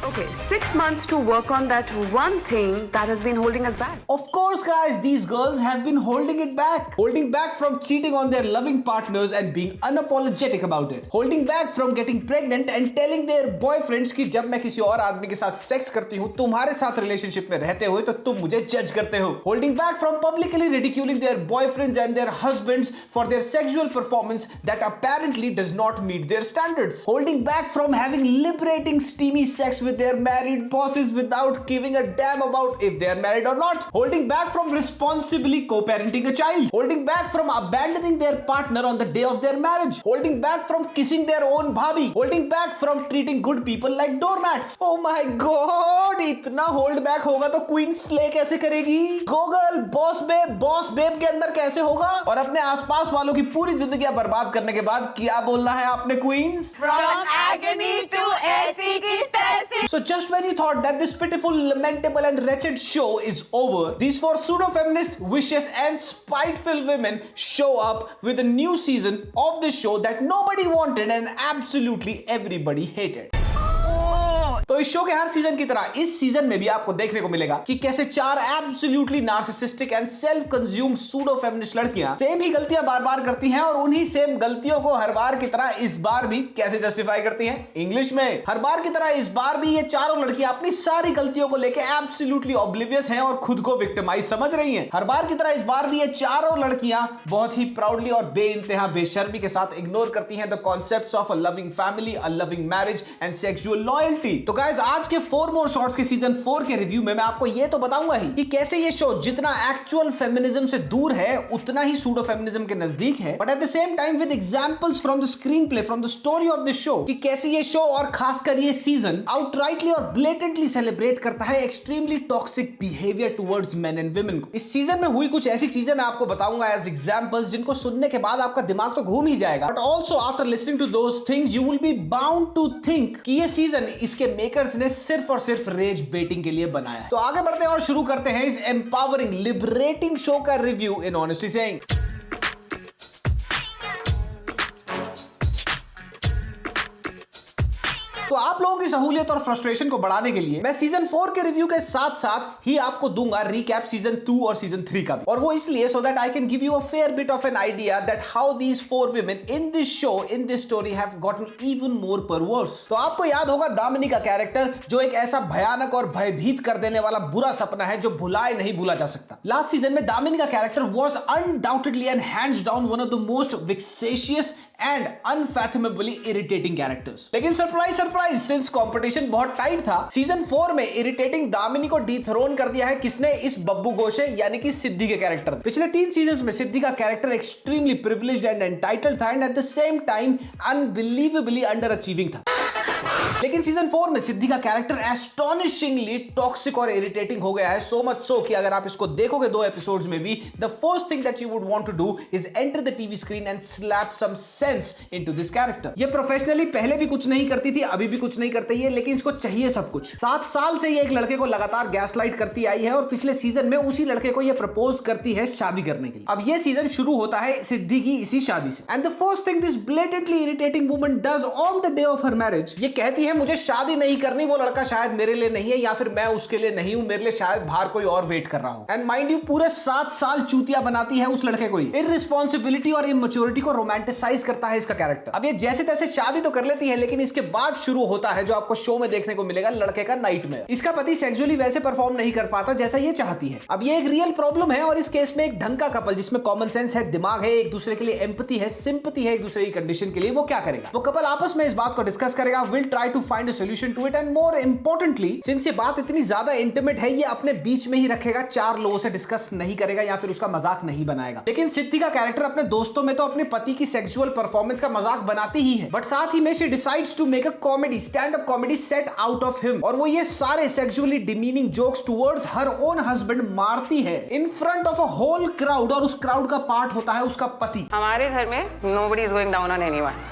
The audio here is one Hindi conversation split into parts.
Okay, 6 months to work on that one thing that has been holding us back. Of course, guys, these girls have been holding it back. Holding back from cheating on their loving partners and being unapologetic about it. Holding back from getting pregnant and telling their boyfriends कि जब मैं किसी और आदमी के साथ सेक्स करती हूँ तुम्हारे साथ रिलेशनशिप में रहते हुए तो तुम मुझे जज करते हो. Holding back from publicly ridiculing their boyfriends and their husbands for their sexual performance that apparently does not meet their standards. Holding back from having liberating steamy sex with their married bosses without giving a damn about if they are married or not. Holding back from responsibly co-parenting a child. Holding back from abandoning their partner on the day of their marriage. Holding back from kissing their own bhabhi. Holding back from treating good people like doormats. Oh my god, इतना hold back होगा तो Queen Slay कैसे करेगी? Google boss babe के अंदर कैसे होगा? और अपने आसपास वालों की पूरी जिंदगी बर्बाद करने के बाद क्या बोलना है आपने Queens? From agony to ऐसी की तैसी. So just when you thought that this pitiful, lamentable and wretched show is over, these four pseudo-feminist, vicious and spiteful women show up with a new season of the show that nobody wanted and absolutely everybody hated. तो इस शो के हर सीजन की तरह इस सीजन में भी आपको देखने को मिलेगा कि कैसे चार absolutely narcissistic and self consumed pseudo feminist लड़कियां सेम ही गलतियां बार-बार करती हैं और उन्हीं सेम गलतियों को हर बार की तरह इस बार भी कैसे जस्टिफाई करती हैं इंग्लिश में. हर बार की तरह इस बार भी ये चारों लड़कियां अपनी सारी गलतियों को लेकर एब्सोल्युटली ऑब्लिवियस हैं और खुद को विक्टिमाइज समझ रही हैं. हर बार की तरह इस बार भी ये चारों लड़कियां बहुत ही प्राउडली और बेइंतहा बेशर्मी के साथ इग्नोर करती हैं the concepts of a loving family, a loving marriage and sexual loyalty. तो गाइस आज के 4 मोर शॉर्ट्स के सीजन 4 के रिव्यू में मैं आपको ये तो बताऊंगा ही कि कैसे ये शो जितना एक्चुअल फेमिनिज्म से दूर है उतना ही सूडो फेमिनिज्म के नजदीक है, but at the same time with examples from the screen play, from the story of the show कि कैसे ये शो और खासकर ये सीजन आउटराइटली और ब्लेटेंटली सेलिब्रेट करता है extremely toxic behaviour towards main and women को. इस सीजन में हुई कुछ ऐसी चीजें मैं आपको बताऊंगा एज एग्जांपल्स जिनको सुनने के बाद आपका दिमाग तो घूम ही जाएगा, but also after listening to those things you will be bound to think कि ये सीजन इसके मेकर्स ने सिर्फ और सिर्फ रेज बेटिंग के लिए बनाया है. तो आगे बढ़ते हैं और शुरू करते हैं इस एम्पावरिंग लिबरेटिंग शो का रिव्यू इन ऑनेस्टली सेइंग. तो आप लोगों की सहूलियत और फ्रस्ट्रेशन को बढ़ाने के लिए मैं सीजन 4 के रिव्यू के साथ साथ ही आपको दूंगा रिकैप सीजन 2 और सीजन 3 का भी, और वो इसलिए so that I can give you a fair bit of an idea that how these 4 women in this show in this story have gotten even more perverse. तो आपको याद होगा दामिनी का कैरेक्टर जो एक ऐसा भयानक और भयभीत कर देने वाला बुरा सपना है जो भुलाए नहीं भूला जा सकता. लास्ट सीजन में दामिनी का character was undoubtedly and hands down one of the most vexatious and unfathomably irritating characters. लेकिन सरप्राइज सरप्राइज, सिंस कंपटीशन बहुत टाइट था, सीजन 4 में इरिटेटिंग दामिनी को डिथ्रोन कर दिया है किसने? इस बब्बू गोशे यानी कि सिद्धि के कैरेक्टर. पिछले 3 सीजन्स में सिद्धि का character extremely privileged and entitled था and at the same time unbelievably underachieving था. लेकिन सीजन 4 में सिद्धि का कैरेक्टर एस्टोनिशिंगली टॉक्सिक और इरिटेटिंग हो गया है, सो मच सो कि अगर आप इसको देखोगे 2 एपिसोड्स में भी, the first thing that you would want to do is enter the TV screen and slap some sense into this character. ये प्रोफेशनली पहले भी कुछ नहीं करती थी, अभी भी कुछ नहीं करती है, लेकिन इसको चाहिए सब कुछ. 7 साल से ये एक लड़के को लगातार गैसलाइट करती आई है और पिछले सीजन में उसी लड़के को ये प्रपोज करती है शादी करने के लिए. अब ये सीजन शुरू होता है सिद्धि की इसी शादी से, and the first thing this blatantly irritating woman does on the day of her marriage, ये कहती है मुझे शादी नहीं करनी, वो लड़का शायद मेरे लिए नहीं है या फिर मैं उसके लिए नहीं हूं, मेरे लिए शायद बाहर कोई और वेट कर रहा हूं. एंड माइंड यू पूरे 7 साल चूतिया बनाती है उस लड़के को ही. इररिस्पांसिबिलिटी और इमैच्योरिटी को रोमांटिसाइज करता है इसका कैरेक्टर. अब ये जैसे तैसे शादी तो कर लेती है, लेकिन इसके बाद शुरू होता है जो आपको शो में देखने को मिलेगा लड़के का नाइटमेयर. इसका पति सेक्सुअली वैसे परफॉर्म नहीं कर पाता जैसा ये चाहती है. अब ये एक रियल प्रॉब्लम है और इस केस में एक ढंग का कपल जिसमें कॉमन सेंस है, दिमाग है, एक दूसरे के लिए एम्पैथी है, सिंपैथी है एक दूसरे की कंडीशन के लिए, वो क्या करेगा? वो कपल आपस में इस बात को डिस्कस करेगा, will try to find a solution to it, and more importantly since ये बात इतनी ज्यादा इंटीमेट है, ये अपने बीच में ही रखेगा, 4 लोगों से डिस्कस नहीं करेगा या फिर उसका मजाक नहीं बनाएगा. लेकिन सिद्धि का कैरेक्टर अपने दोस्तों में तो अपने पति की सेक्सुअल परफॉर्मेंस का मजाक बनाती ही है, बट साथ ही में she decides to make a comedy, stand up comedy set out of him, और वो ये सारे sexually demeaning jokes towards her own husband मारती है in front of a whole crowd, और उस क्राउड का पार्ट होता है उसका पति. हमारे घर में nobody is going down on anyone.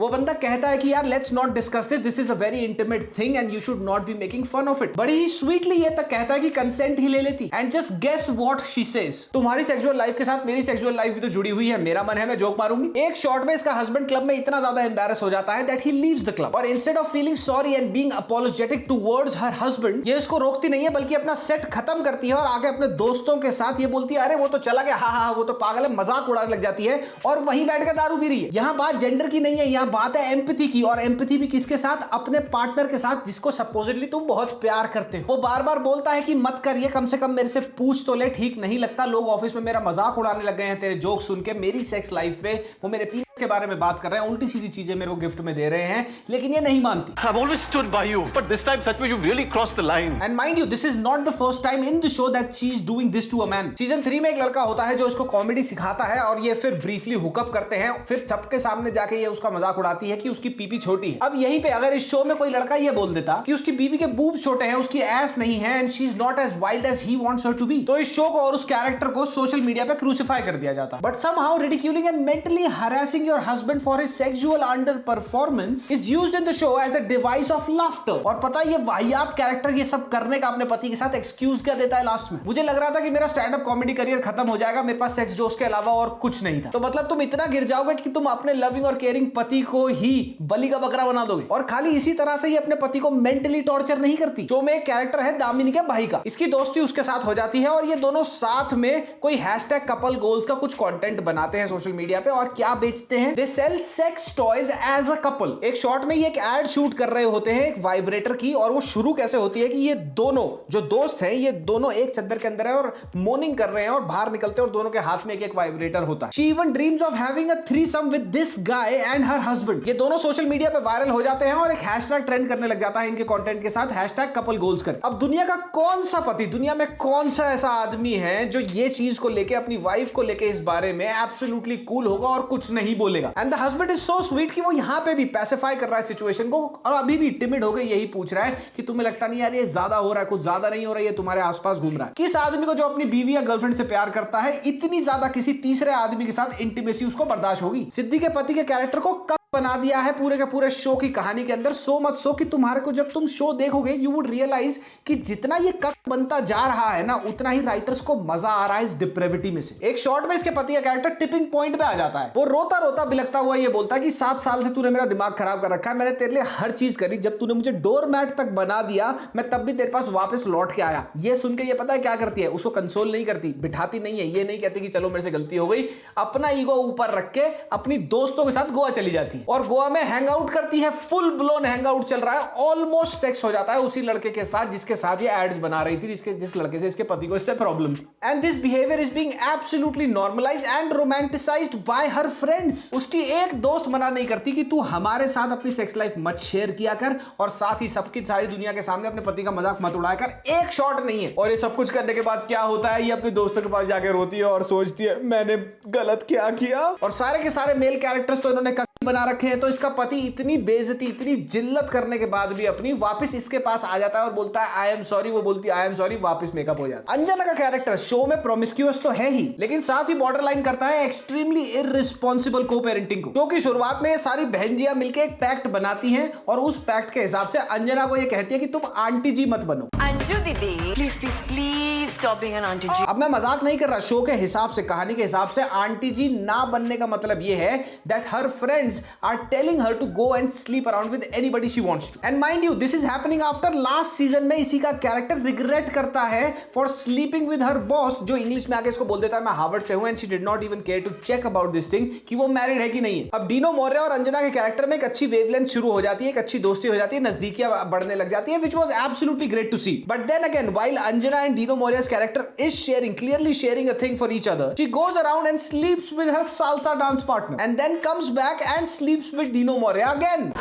वो बंदा कहता है कि यार let's not discuss this is a very intimate thing and you should not be making fun of it. बड़ी ही स्वीटली ये तक कहता है कि कंसेंट ही ले लेती। And just guess what she says, तुम्हारी सेक्सुअल लाइफ के साथ मेरी सेक्सुअल लाइफ भी तो जुड़ी हुई है, मेरा मन है मैं जोक मारूंगी। एक शॉट में इसका हस्बैंड क्लब में इतना ज्यादा एम्बैरेस हो जाता है that he leaves the club, और instead of feeling sorry and being apologetic towards her husband, ये इसको रोकती नहीं है बल्कि अपना सेट खत्म करती है और आगे अपने दोस्तों के साथ ये बोलती है अरे वो तो चला गया, हाँ वो तो पागल है, मजाक उड़ाने लग जाती है और वहीं बैठकर दारू पी रही है। यहाँ बात जेंडर की नहीं है, यहाँ बात है एम्पैथी की, और एम्पैथी भी किसके साथ? अपने पार्टनर के साथ जिसको सपोजिटली तुम बहुत प्यार करते हो। वो बार बार बोलता है कि मत करिए, कम से कम मेरे से पूछ तो ले, ठीक नहीं लगता, लोग ऑफिस में मेरा मजाक उड़ाने लग गए हैं तेरे जोक सुन के, मेरी सेक्स लाइफ पे वो मेरे पीस के बारे में बात कर रहे हैं, उल्टी सीधी चीजें मेरे को गिफ्ट में दे रहे हैं, लेकिन ये नहीं मानती। I've always stood by you, but this time सच में you've really crossed the line. And mind you, this is not the first time in the show that she is doing this to a man. Season 3 में एक लड़का होता है जो इसको कॉमेडी सिखाता है और ये फिर ब्रीफली हुकअप करते हैं, फिर सबके सामने जाके ये उसका मजाक उड़ाती है कि उसकी पीपी छोटी है। अब यहीं पे अगर इस शो में कोई लड़का ये बोल देता कि उसकी बीवी के बूब छोटे हैं, उसकी एस नहीं है, and she is not as wild as he wants her to be, तो इस शो को और उस कैरेक्टर को सोशल मीडिया पे क्रूसिफाई कर दिया जाता। But somehow ridiculing and mentally harassing your husband for his sexual underperformance is used in the show as a device of laughter. और पता है ये वाहियात कैरेक्टर ये सब करने का अपने पति के साथ एक्सक्यूज क्या देता है लास्ट में? मुझे लग रहा था कि मेरा स्टैंड अप कॉमेडी करियर खत्म हो जाएगा, मेरे पास सेक्स जोक्स के अलावा और कुछ नहीं था। तो मतलब तुम इतना गिर जाओगे कि तुम अपने लविंग और केयरिंग पति को ही बलि का बकरा बना दोगे। और खाली इसी तरह से ही अपने पति को मेंटली टॉर्चर नहीं करती। शो में एक कैरेक्टर है दामिनी के भाई का, इसकी दोस्ती उसके साथ हो जाती है और ये दोनों साथ में कोई हैशटैग कपल गोल्स का कुछ कंटेंट बनाते हैं सोशल मीडिया पे, और क्या बेचते हैं? They sell sex toys as a couple. एक शॉट में ये एक एड शूट कर रहे होते हैं एक वाइब्रेटर की, और वो शुरू कैसे होती है कि ये दोनों जो दोस्त हैं ये दोनों एक चद्दर के अंदर है और मॉर्निंग कर रहे हैं, और बाहर निकलते हैं और दोनों के हाथ में एक एक वाइब्रेटर होता है। She even dreams of having a threesome with this guy and her husband. ये दोनों सोशल मीडिया पे वायरल हो जाते हैं और एक हैशटैग ट्रेंड करने लग जाता है इनके कंटेंट के साथ, हैशटैग कपल गोल्स कर। अब दुनिया का कौन सा पति, दुनिया में कौन सा ऐसा आदमी है जो ये चीज को लेके, अपनी वाइफ को लेके इस बारे में एब्सोल्युटली कूल होगा और कुछ नहीं बोलेगा? And the husband is so sweet कि वो यहां पे भी पैसिफाई कर रहा है सिचुएशन को, और अभी भी टिमिड हो गए यही पूछ रहा है कि तुम्हें लगता नहीं यार ये ज्यादा हो रहा है, कुछ ज्यादा नहीं हो रहा है, ये तुम्हारे आसपास घूम रहा है? किस आदमी को जो अपनी बीवी या गर्लफ्रेंड से प्यार करता है इतनी ज्यादा किसी तीसरे आदमी के साथ इंटीमेसी उसको बर्दाश्त होगी? सिद्धि के पति के कैरेक्टर को बना दिया है पूरे के पूरे शो की कहानी के अंदर, सो मच सो कि तुम्हारे को जब तुम शो देखोगे यू वुड रियलाइज कि जितना ये कक बनता जा रहा है ना, उतना ही राइटर्स को मजा आ रहा है इस डिप्रेविटी में से। एक शॉट में इसके पति का कैरेक्टर टिपिंग पॉइंट पे आ जाता है, वो रोता रोता बिलखता हुआ ये बोलता है कि 7 साल से तूने मेरा दिमाग खराब कर रखा है, मैंने तेरे लिए हर चीज करी, जब तूने मुझे डोर मैट तक बना दिया मैं तब भी तेरे पास वापस लौट के आया। ये सुन के ये पता है क्या करती है? उसको कंसोल नहीं करती, बिठाती नहीं है, ये नहीं कहती कि चलो मेरे से गलती हो गई, अपना ईगो ऊपर रख के अपनी दोस्तों के साथ गोवा चली जाती है और गोवा में हैंगआउट करती है। फुल ब्लोन हैंगआउट चल रहा है, ऑलमोस्ट सेक्स हो जाता है उसी लड़के के साथ जिसके साथ ये एड्स बना रही थी, जिस लड़के से इसके पति को इससे प्रॉब्लम थी। And this behaviour is being absolutely normalised and romanticised by her friends. उसकी एक दोस्त मना नहीं करती कि तू हमारे साथ अपनी सेक्स लाइफ मत शेयर किया कर, और साथ ही सबकी सारी दुनिया के सामने अपने पति का मजाक मत उड़ाया कर। एक शॉट नहीं है। और ये सब कुछ करने के बाद क्या होता है? ये अपने दोस्तों के पास जाके रोती है और सोचती है मैंने गलत क्या किया। और सारे के सारे मेल कैरेक्टर्स तो इन्होंने बना रखे हैं, तो इसका पति इतनी बेइज्जती, इतनी जिल्लत करने के बाद भी अपनी वापस इसके पास आ जाता है और बोलता है आई एम सॉरी, वो बोलती है आई एम सॉरी, वापस मेकअप हो जाता है। अंजना का कैरेक्टर शो में प्रोमिस्क्यूअस तो है ही, लेकिन साथ ही बॉर्डर लाइन करता है एक्सट्रीमली इररिस्पॉन्सिबल को पेरेंटिंग को, क्योंकि शुरुआत में ये सारी बहनजियां मिलकर एक पैक्ट बनाती हैं और उस पैक्ट के हिसाब से अंजना को ये कहती है कि तुम आंटी जी मत बनो। Anju didi please please please stop being an aunty ji. अब मैं मजाक नहीं कर रहा, शो के हिसाब से, कहानी के हिसाब से आंटी जी ना बनने का मतलब ये है that her friends are telling her to go and sleep around with anybody she wants to. And mind you, this is happening after last season में इसी का कैरेक्टर रिग्रेट करता है for sleeping with her boss, जो इंग्लिश में आके इसको बोल देता है मैं हार्वर्ड से हूं, and she did not even care to check about this thing कि वो मैरिड है कि नहीं है। अब डीनो मौर्य और अंजना के कैरेक्टर में एक अच्छी वेवलेंथ शुरू हो जाती है, एक अच्छी दोस्ती हो जाती है, नजदीकियां बढ़ने लग जाती है, which was absolutely great to see. But then again, while Anjana and Dino Morea's character is clearly sharing a thing for each other, she goes around and sleeps with her salsa dance partner, and then comes back and sleeps with Dino Morea again.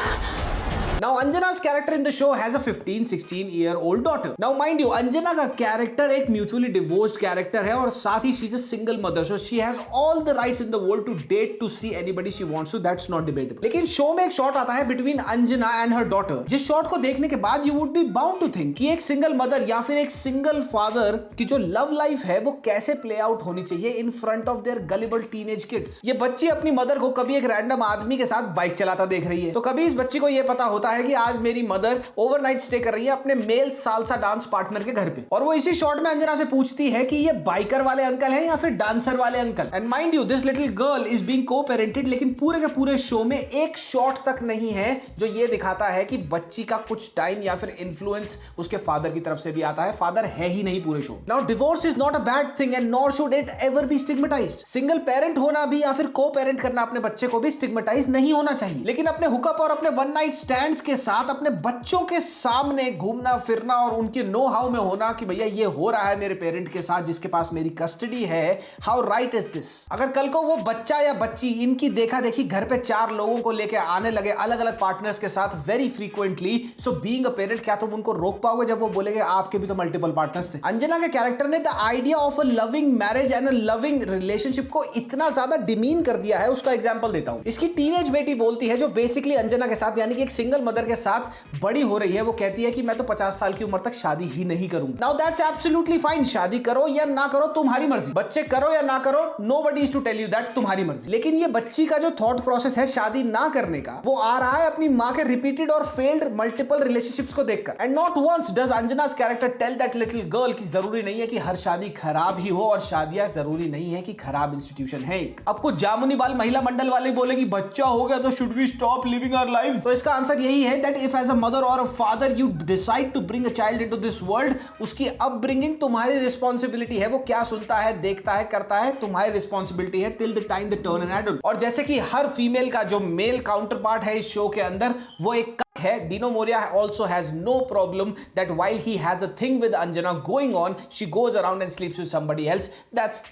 Now Anjana's character in the show has a 15-16 year old daughter. Now mind you, Anjana का कैरेक्टर एक म्यूचुअली डिवोर्स्ड कैरेक्टर है और साथ ही she is a single mother, so she has all the rights in the world to date, to see anybody she wants to, that's not debatable. लेकिन शो में एक शॉट आता है between Anjana and her daughter, जिस शॉट को देखने के बाद you would be bound to think कि एक सिंगल मदर या फिर एक सिंगल फादर की जो लव लाइफ है वो कैसे प्ले आउट होनी चाहिए इन front of their gullible teenage kids. ये बच्ची अपनी मदर को कभी एक रैंडम आदमी के साथ बाइक चलाता देख रही है, तो कभी इस बच्ची को यह पता होता है कि आज मेरी मदर ओवरनाइट स्टे कर रही है अपने मेल सालसा डांस पार्टनर के घर पे, और वो इसी शॉट में अंजना से पूछती है कि ये बाइकर वाले अंकल हैं या फिर डांसर वाले uncle. And mind you, this little girl is being co-parented, लेकिन पूरे के पूरे शो में एक शॉट तक नहीं है जो ये दिखाता है कि बच्ची का कुछ टाइम या फिर इन्फ्लुएंस उसके फादर की तरफ से भी आता है. फादर है ही नहीं पूरे show. Now divorce is not a bad thing and nor should it ever be stigmatised. Single parent होना भी या फिर को-पेरेंट करना अपने बच्चे को भी स्टिग्मेटाइज नहीं होना चाहिए, लेकिन अपने हुकअप और अपने वन नाइट स्टैंड्स के साथ अपने बच्चों के सामने घूमना फिरना और उनके नो हाउ में होना कि भैया ये हो रहा है मेरे पेरेंट के साथ जिसके पास मेरी कस्टडी है, हाउ राइट इज दिस. अगर कल को वो बच्चा या बच्ची इनकी देखा देखी घर पे 4 लोगों को लेके आने लगे अलग अलग पार्टनर्स के साथ very frequently, so being a parent क्या तुम उनको रोक पाओगे जब वो बोलेंगे आपके भी तो मल्टीपल पार्टनर्स थे. अंजना के कैरेक्टर ने the idea of a loving marriage and a loving relationship को इतना ज्यादा डिमीन कर दिया है. उसका एग्जांपल देता हूं. इसकी टीनेज बेटी बोलती है जो बेसिकली अंजना के साथ यानी कि एक सिंगल मदर के साथ बड़ी हो रही है, वो कहती है कि मैं तो 50 साल की उम्र तक शादी ही नहीं करूंगी. Now that's absolutely fine. शादी करो या ना करो तुम्हारी मर्जी, बच्चे करो या ना करो nobody is to tell you that, तुम्हारी मर्जी. लेकिन ये बच्ची का जो थॉट प्रोसेस है शादी ना करने का, वो आ रहा है अपनी मां के रिपीटेड और फेल्ड मल्टीपल रिलेशनशिप्स को देखकर. And not once does Anjana's character tell that little girl कि जरूरी नहीं है कि हर शादी खराब ही हो और शादियां जरूरी नहीं है कि खराब इंस्टीट्यूशन है. आपको जामुनी बाल महिला मंडल वाले बोलेगी बच्चा हो गया तो should we stop living our life. तो इसका आंसर यही है that if as a mother और a father you decide to bring a child into this world, उसकी अपब्रिंगिंग तुम्हारी रिस्पॉन्सिबिलिटी है. वो क्या सुनता है, देखता है, करता है, तुम्हारी रिस्पॉन्सिबिलिटी है till the time they turn an adult. और जैसे कि हर फीमेल का जो मेल काउंटर पार्ट है इस शो के अंदर वो एक है, Dino Moria also has no problem that while he has a thing with Anjana going on, she goes around and sleeps with somebody else. That's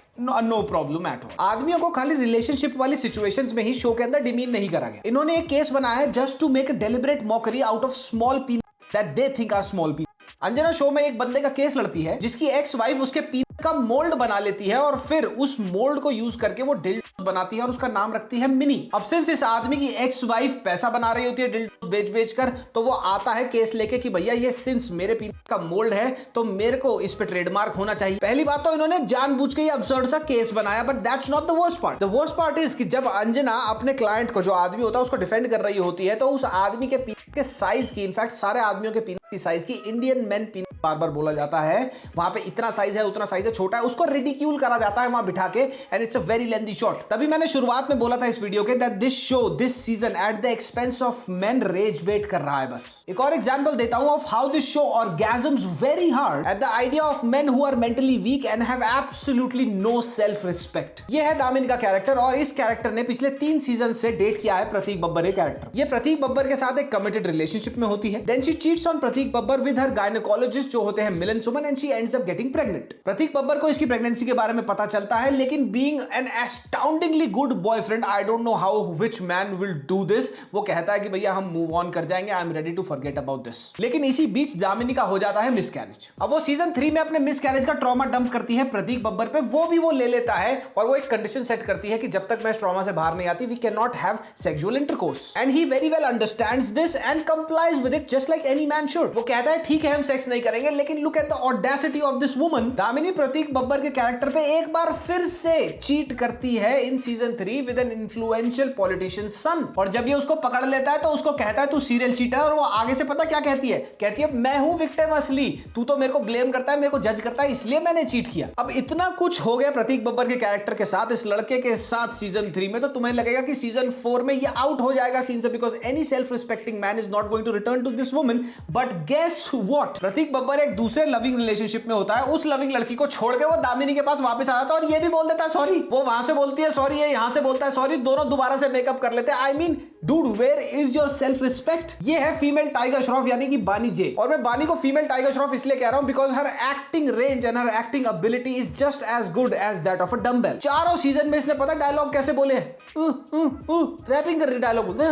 no problem at all. आदमियों को खाली रिलेशनशिप वाली सिचुएशंस में ही शो के अंदर डिमीन नहीं करा गया. इन्होंने एक केस बनाया है just to make a deliberate mockery out of small penis that they think are small penis. Anjana show में एक बंदे का केस लड़ती है जिसकी एक्स वाइफ उसके पीस का मोल्ड बना लेती है और फिर उस मोल्ड को यूज करके वो डिल्डोस बनाती है और उसका नाम रखती है मिनी. अब सिंस इस आदमी की एक्स वाइफ पैसा बना रही होती है डिल्डोस बेच बेच कर, तो वो आता है केस लेके कि भैया ये सिंस मेरे पीस का मोल्ड है तो मेरे को इस पे ट्रेडमार्क होना चाहिए. पहली बात तो इन्होंने जानबूझ के ये अब्सर्ड सा केस बनाया, but that's not the worst part. The worst part is कि जब अंजना अपने क्लाइंट को, जो आदमी होता है, उसको डिफेंड कर रही होती है, तो उस आदमी के पीस के साइज की, इनफैक्ट सारे आदमियों के पीस की साइज की, इंडियन मेन पीस बार बार बोला जाता है, वहां पे इतना साइज है उतना साइज है, छोटा है, उसको रिडिक्यूल करा जाता है वहां बिठा के. And it's a very lengthy shot. तभी मैंने शुरुआत में बोला था इस वीडियो के that this show this season at the expense of men rage bait कर रहा है. बस एक और एग्जांपल देता हूं of how this show orgasms very hard at the idea of men who are mentally weak and have absolutely no self respect. ये है दामिनी का कैरेक्टर और इस कैरेक्टर ने पिछले 3 सीजन से डेट किया है प्रतीक बब्बर के कैरेक्टर. ये प्रतीक बब्बर के साथ एक कमिटेड रिलेशनशिप में होती है. Then she cheats on Prateik Babbar with her gynaecologist जो होते हैं Milan Suman and she ends up getting pregnant. Prateik Babbar को इसकी प्रेगनेंसी के बारे में पता चलता है, लेकिन being an astoundingly good boyfriend, I don't know how which man will do this, वो कहता है कि भैया हम मूव ऑन कर जाएंगे, I am ready to forget about this. लेकिन इसी बीच दामिनी का हो जाता है मिसकैरेज. अब वो सीजन 3 में अपने मिसकैरेज का ट्रॉमा डंप करती है प्रतीक बब्बर पे, वो भी वो ले लेता है और वो एक कंडीशन सेट करती है कि जब तक मैं इस ट्रॉमा से बाहर नहीं आती we can not have sexual intercourse. And he very well understands this and complies with it just like any man should. वो कहता है ठीक है हम सेक्स नहीं करेंगे, लेकिन look at the audacity of this woman. Damini Prateik Babbar के कैरेक्टर पे एक बार फिर से चीट करती है in season 3 with an influential politician son. और जब ये उसको पकड़ लेता है तो उसको कहता है तू सीरियल चीटर, और वो आगे से पता क्या कहती है, कहती है मैं हूं विक्टिम असली, तू तो मेरे को ब्लेम करता है, मेरे को जज करता है, इसलिए मैंने चीट किया. अब इतना कुछ हो गया प्रतीक बब्बर के कैरेक्टर के साथ, इस लड़के के साथ सीजन 3 में, तो तुम्हें लगेगा कि सीजन 4 में ये आउट हो जाएगा सीन से, because any self respecting man is not going to return to this woman. But guess what, Prateik Babbar एक दूसरे लविंग रिलेशनशिप में होता है, उस लविंग लड़की को छोड़ के वो दामिनी के पास वापस आ जाता है और ये भी बोल देता है सॉरी. वो वहां से बोलती है सॉरी, ये यहां से बोलता है सॉरी, दोनों दोबारा से मेकअप कर लेते हैं. I mean dude where is your self respect. ये है फीमेल टाइगर श्रॉफ यानी कि बानी जे. और मैं बानी को फीमेल टाइगर श्रॉफ इसलिए कह रहा हूं because her acting range and her acting ability is just as good as that of a dumbbell. चारों सीजन में इसने पता डायलॉग कैसे बोले, रैपिंग कर रही डायलॉग बोलते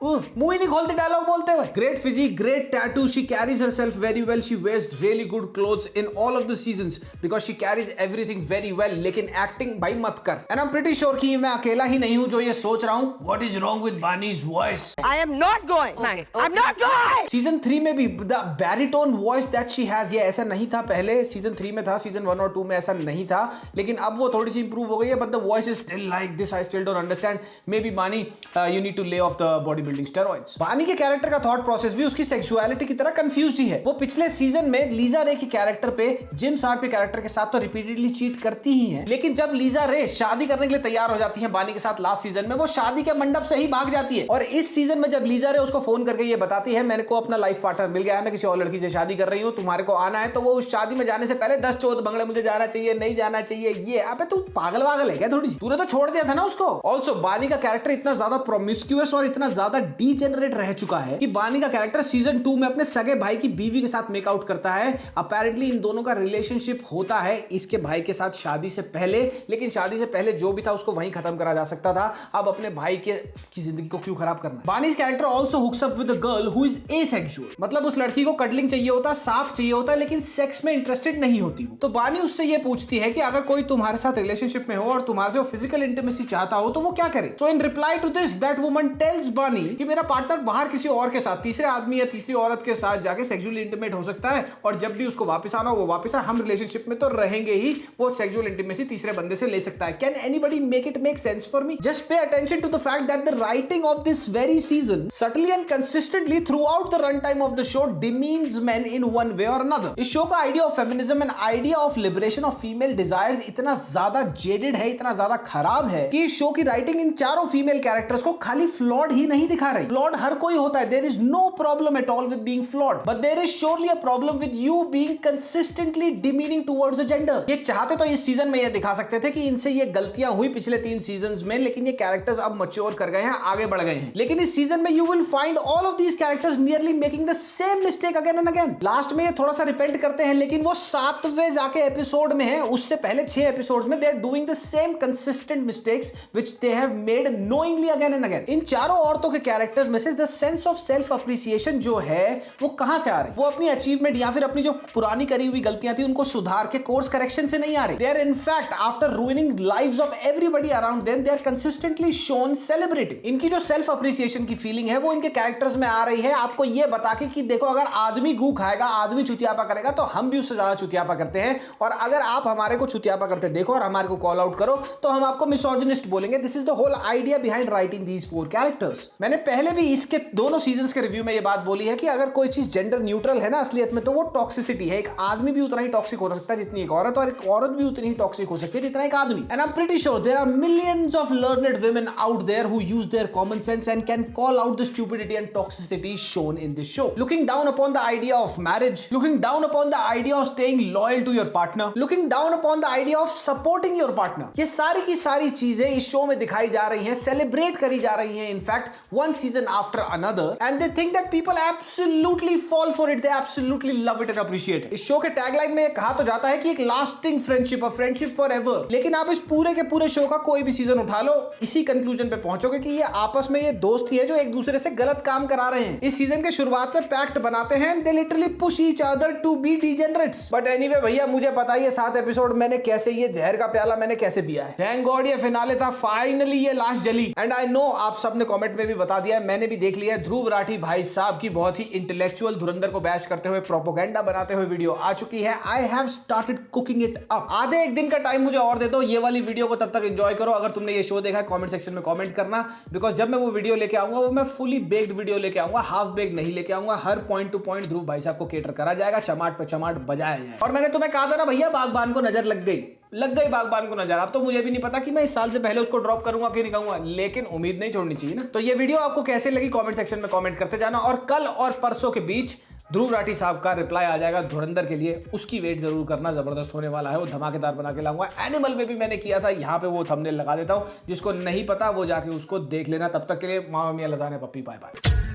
मुंह ही नहीं खोलती डायलॉग बोलते हुए। Great physique, great tattoo, she carries herself very well, she wears really good clothes in all of the seasons because she carries everything very well, लेकिन एक्टिंग भाई मत कर। And I'm pretty sure कि मैं अकेला ही नहीं हूं जो ये सोच रहा हूं what is wrong with Bani's voice. I am not going. Okay, I'm not going. Season 3 में भी the baritone voice that she has, ये ऐसा नहीं था पहले, सीजन 3 में था, सीजन 1 और 2 में ऐसा नहीं था, लेकिन अब वो थोड़ी सी इंप्रूव हो गई है, but the voice is still like this, I still don't understand. Maybe Bani you need to lay off the body building steroids. Bani के कैरेक्टर का थॉट प्रोसेस भी उसकी सेक्सुअलिटी की तरह कंफ्यूज्ड ही है। वो पिछले सीजन में लीजा रे के कैरेक्टर पे, जिम शार्प के कैरेक्टर के साथ तो रिपीटेडली चीट करती ही है, लेकिन जब लीजा रे शादी करने के लिए तैयार हो जाती है बानी के साथ लास्ट सीजन में, वो शादी के मंडप से ही भाग जाती है। और इस सीजन में जब लीजा रे उसको फोन करके ये बताती है मेरे को अपना लाइफ पार्टनर मिल गया है, मैं किसी और लड़की से शादी कर रही हूं, तुम्हारे को आना है, तो वो उस शादी में जाने से पहले 10-14 बंगले, मुझे जाना चाहिए, नहीं जाना चाहिए, ये अबे तू पागल वागल है क्या थोड़ी सी? तूने तो छोड़ दिया था ना उसको। ऑल्सो बानी का कैरेक्टर इतना ज्यादा प्रोमिस्क्यूअस और इतना ज्यादा डीजेनरेट रह चुका है कि बानी का कैरेक्टर सीजन 2 में अपने सगे भाई की बीवी के साथ मेकआउट करता है। अपेरेंटली इन दोनों का रिलेशनशिप होता है इसके भाई के साथ शादी से पहले, लेकिन शादी से पहले जो भी था उसको वहीं खत्म करा जा सकता था। अब अपने भाई की जिंदगी को क्यों खराब करना? Bani's character also hooks up with a girl who is asexual, मतलब उस लड़की को कडलिंग चाहिए होता, साथ चाहिए होता, लेकिन सेक्स में इंटरेस्टेड नहीं होती। तो बानी उससे ये पूछती है कि अगर कोई तुम्हारे साथ रिलेशनशिप में हो और तुम्हारे से वो फिजिकल इंटीमेसी चाहता हो तो वो क्या करे? So in reply to this that woman tells Bani कि मेरा पार्टनर बाहर किसी और के साथ, तीसरे आदमी या तीसरी औरत के साथ जाके सेक्सुअली इंटीमेट हो सकता है, और जब भी उसको वापस आना हो वो वापस आए, हम रिलेशनशिप में तो रहेंगे ही, वो सेक्सुअल इंटीमेसी तीसरे बंदे से ले सकता है। Can anybody make it make sense for me? Just pay attention to the fact that the writing of this very season subtly and consistently throughout the runtime of the show demeans men in one way or another. इस शो का idea of feminism and idea of liberation of female desires इतना ज्यादा जेडेड है, इतना ज्यादा खराब है कि इस शो की राइटिंग इन चारों फीमेल कैरेक्टर्स को खाली फ्लॉड ही नहीं दिखा रही। फ्लॉड हर कोई होता है, there is no problem at all with being flawed, but there is surely a problem with you being consistently demeaning towards a gender. ये चाहते तो इस सीजन में ये दिखा सकते थे कि इनसे ये गलतियां हुई पिछले 3 सीजंस में, लेकिन ये कैरेक्टर्स अब मैच्योर कर गए हैं, आगे बढ़ गए हैं। लेकिन इस सीजन में you will find all of these characters nearly making the same mistake again and again. Last में ये थोड़ा सा रिपेंट करते हैं, लेकिन वो 7वें जाके एपिसोड में है, उससे पहले 6 एपिसोड्स में they are doing the same consistent mistakes which they have made knowingly again and again. इन चारों औरतों के कैरेक्टर्स में से the sense of self appreciation जो है वो कहां से आ रही? वो अपनी अचीवमेंट या फिर अपनी जो पुरानी करी हुई गलतियां थी उनको सुधार के कोर्स करेक्शन से नहीं आ रही। They are in fact after ruining lives of everybody around them, they are consistently shown celebrating. इनकी जो सेल्फ अप्रिसिएशन की फीलिंग है वो इनके कैरेक्टर्स में आ रही है, आपको ये बता के कि देखो अगर आदमी गू खाएगा, आदमी चुतियापा करेगा तो हम भी उससे ज्यादा चुतियापा करते हैं, और अगर आप हमारे को चुतियापा करते देखो और हमारे को कॉल आउट करो तो हम आपको मिसोजिनिस्ट बोलेंगे। This is the whole idea behind writing these 4 characters. मैंने पहले भी इसके दोनों सीजंस के रिव्यू में ये बात बोली है कि अगर कोई चीज जेंडर न्यूट्रल है ना असलियत में, तो वो टॉक्सिसिटी है। एक आदमी भी उतना ही टॉक्सिक हो सकता है जितनी एक औरत, और एक औरत भी उतनी ही टॉक्सिक हो सकती है जितना एक आदमी। And I am pretty sure there are millions of learned women out there who use their common sense and can call out the stupidity and toxicity shown in this show. Looking down upon the idea of marriage, looking down upon the idea of staying loyal to your partner, looking down upon the idea of supporting your partner. ये सारी की सारी चीजें इस शो में दिखाई जा रही हैं, सेलिब्रेट करी जा रही हैं, in fact one season after another, and they think that people absolutely fall for it, they absolutely love it and appreciate it. इस शो के टैगलाइन में कहा तो जाता है कि एक lasting friendship, a friendship forever, लेकिन आप इस पूरे के पूरे शो का कोई भी सीजन उठा लो, इसी कंक्लूजन पे पहुंचोगे कि ये आपस में ये दोस्त ही है जो एक दूसरे से गलत काम करा रहे हैं। इस सीजन के शुरुआत में पैक्ट बनाते हैं, they literally push each other to be degenerates. But anyway भैया मुझे पता है ये 7 एपिसोड मैंने कैसे, ये जहर का प्याला मैंने कैसे पिया है। Thank God ये फिनाले था, फाइनली ये लास्ट जली। एंड आई नो आप सबने कमेंट में भी बता दिया है, मैंने भी देख लिया है, ध्रुव राठी भाई साहब की बहुत ही इंटेलेक्चुअल धुरंधर को बैश करते हुए, प्रोपोगेंडा बनाते हुए वीडियो आ चुकी है। I have started cooking it up. आधे एक दिन का टाइम मुझे और दे दो, ये वाली वीडियो को तब तक एंजॉय करो। अगर तुमने ये शो देखा है कमेंट सेक्शन में कमेंट करना, बिकॉज जब मैं वो वीडियो लेके आऊंगा वो मैं फुली बेक्ड वीडियो लेके आऊंगा, हाफ बेक्ड नहीं लेके आऊंगा। हर पॉइंट टू पॉइंट ध्रुव भाई साहब को केटर करा जाएगा, चमाट पे चमाट बजाया जाएगा। और मैंने तुम्हें कहा था ना भैया, बागबान को नजर लग गई बागबान को नजर। अब तो मुझे भी नहीं पता कि मैं इस साल से पहले उसको ड्रॉप करूंगा कि नहीं करूंगा, लेकिन उम्मीद नहीं छोड़नी चाहिए ना। तो ये वीडियो आपको कैसे लगी कमेंट सेक्शन में कमेंट करते जाना, और कल और परसों के बीच ध्रुव राठी साहब का रिप्लाई आ जाएगा धुरंधर के लिए, उसकी वेट जरूर करना, जबरदस्त होने वाला है, वो धमाकेदार बना के लाऊंगा। एनिमल में भी मैंने किया था, यहाँ पे वो थंबनेल लगा देता हूँ, जिसको नहीं पता वो जाके उसको देख लेना। तब तक के लिए मामा मियां लजाने पप्पी, बाय बाय।